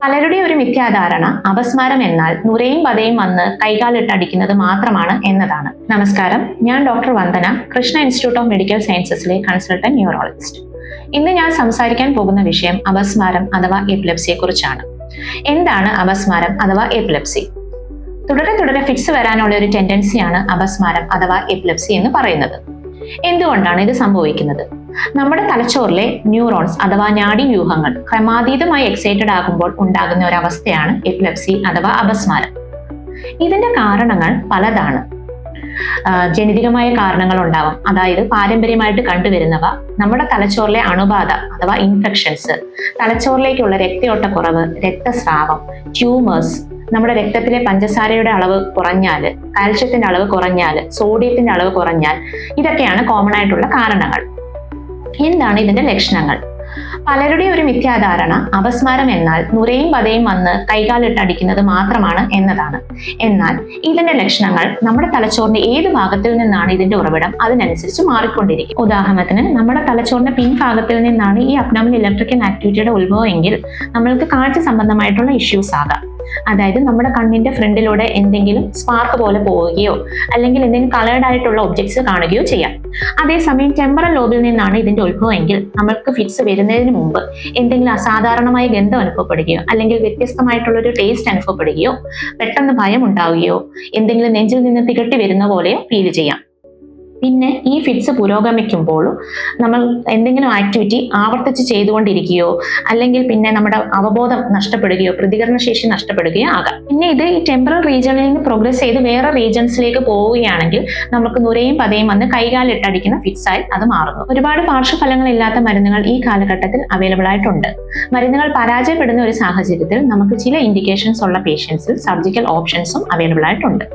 പലരുടെ ഒരു മിഥ്യാധാരണ അപസ്മാരം എന്നാൽ നുരയും പതയും വന്ന് കൈകാലിട്ടടിക്കുന്നത് മാത്രമാണ് എന്നതാണ്. നമസ്കാരം, ഞാൻ doctor Vandana, Krishna institute of medical സയൻസസിലെ കൺസൾട്ടന്റ് ന്യൂറോളജിസ്റ്റ്. ഇന്ന് ഞാൻ സംസാരിക്കാൻ പോകുന്ന വിഷയം അപസ്മാരം അഥവാ എപ്പിലെപ്സിയെ കുറിച്ചാണ്. എന്താണ് അപസ്മാരം അഥവാ എപ്പിലെപ്സി? തുടരെ ഫിറ്റ്സ് വരാനുള്ള ഒരു ടെൻഡൻസിയാണ് അപസ്മാരം അഥവാ എപ്പിലെപ്സി എന്ന് പറയുന്നത്. എന്തുകൊണ്ടാണ് ഇത് സംഭവിക്കുന്നത്? നമ്മുടെ തലച്ചോറിലെ ന്യൂറോൺസ് അഥവാ നാഡീവ്യൂഹങ്ങൾ ക്രമാതീതമായി എക്സൈറ്റഡ് ആകുമ്പോൾ ഉണ്ടാകുന്ന ഒരു അവസ്ഥയാണ് എപ്പിലെപ്സി അഥവാ അപസ്മാരം. ഇതിന്റെ കാരണങ്ങൾ പലതാണ്. ജനിതകമായ കാരണങ്ങൾ ഉണ്ടാവും, അതായത് പാരമ്പര്യമായിട്ട് കണ്ടുവരുന്നവ, നമ്മുടെ തലച്ചോറിലെ അണുബാധ അഥവാ ഇൻഫെക്ഷൻസ്, തലച്ചോറിലേക്കുള്ള രക്തയോട്ടക്കുറവ്, രക്തസ്രാവം, ട്യൂമേഴ്സ്, നമ്മുടെ രക്തത്തിലെ പഞ്ചസാരയുടെ അളവ് കുറഞ്ഞാൽ, കാൽഷ്യത്തിന്റെ അളവ് കുറഞ്ഞാൽ, സോഡിയത്തിന്റെ അളവ് കുറഞ്ഞാൽ, ഇതൊക്കെയാണ് കോമൺ ആയിട്ടുള്ള കാരണങ്ങൾ. എന്താണ് ഇതിന്റെ ലക്ഷണങ്ങൾ? പലരുടെ ഒരു മിഥ്യാധാരണ അപസ്മാരം എന്നാൽ നുരയും പതയും വന്ന് കൈകാലിട്ടടിക്കുന്നത് മാത്രമാണ് എന്നതാണ്. എന്നാൽ ഇതിന്റെ ലക്ഷണങ്ങൾ നമ്മുടെ തലച്ചോറിന്റെ ഏത് ഭാഗത്തിൽ നിന്നാണ് ഇതിന്റെ ഉറവിടം അതിനനുസരിച്ച് മാറിക്കൊണ്ടിരിക്കും. ഉദാഹരണത്തിന്, നമ്മുടെ തലച്ചോറിന്റെ പിൻഭാഗത്തിൽ നിന്നാണ് ഈ അബ്ഡോമിനൽ ഇലക്ട്രിക്കൽ ആക്ടിവിറ്റിയുടെ ഉത്ഭവമെങ്കിൽ നമ്മൾക്ക് കാഴ്ച സംബന്ധമായിട്ടുള്ള ഇഷ്യൂസ് ആകാം. അതായത് നമ്മുടെ കണ്ണിന്റെ ഫ്രണ്ടിലൂടെ എന്തെങ്കിലും സ്പാർക്ക് പോലെ പോവുകയോ അല്ലെങ്കിൽ എന്തെങ്കിലും കളേർഡ് ആയിട്ടുള്ള ഒബ്ജക്ട്സ് കാണുകയോ ചെയ്യാം. അതേസമയം ടെമ്പറൽ ലോബിൽ നിന്നാണ് ഇതിന്റെ ഉത്ഭവമെങ്കിൽ നമ്മൾക്ക് ഫിറ്റ്സ് വരുന്നതിന് മുമ്പ് എന്തെങ്കിലും അസാധാരണമായ ഗന്ധം അനുഭവപ്പെടുകയോ അല്ലെങ്കിൽ വ്യത്യസ്തമായിട്ടുള്ള ഒരു ടേസ്റ്റ് അനുഭവപ്പെടുകയോ പെട്ടെന്ന് ഭയം ഉണ്ടാവുകയോ എന്തെങ്കിലും നെഞ്ചിൽ നിന്ന് തികട്ടി വരുന്ന പോലെയോ ഫീൽ ചെയ്യാം. പിന്നെ ഈ ഫിറ്റ്സ് പുരോഗമിക്കുമ്പോൾ നമ്മൾ എന്തെങ്കിലും ആക്ടിവിറ്റി ആവർത്തിച്ച് ചെയ്തുകൊണ്ടിരിക്കുകയോ അല്ലെങ്കിൽ പിന്നെ നമ്മുടെ അവബോധം നഷ്ടപ്പെടുകയോ പ്രതികരണശേഷി നഷ്ടപ്പെടുകയോ ആകാം. പിന്നെ ഇത് ഈ ടെമ്പറൽ റീജിയണിൽ നിന്ന് പ്രോഗ്രസ് ചെയ്ത് വേറെ റീജിയൻസിലേക്ക് പോവുകയാണെങ്കിൽ നമുക്ക് നുരയും പതയും വന്ന് കൈകാലിട്ടടിക്കുന്ന ഫിറ്റ്സ് ആയി അത് മാറുന്നു. ഒരുപാട് പാർശ്വഫലങ്ങളില്ലാത്ത മരുന്നുകൾ ഈ കാലഘട്ടത്തിൽ അവൈലബിൾ ആയിട്ടുണ്ട്. മരുന്നുകൾ പരാജയപ്പെടുന്ന ഒരു സാഹചര്യത്തിൽ നമുക്ക് ചില ഇൻഡിക്കേഷൻസ് ഉള്ള പേഷ്യൻസിൽ സർജിക്കൽ ഓപ്ഷൻസും അവൈലബിൾ ആയിട്ടുണ്ട്.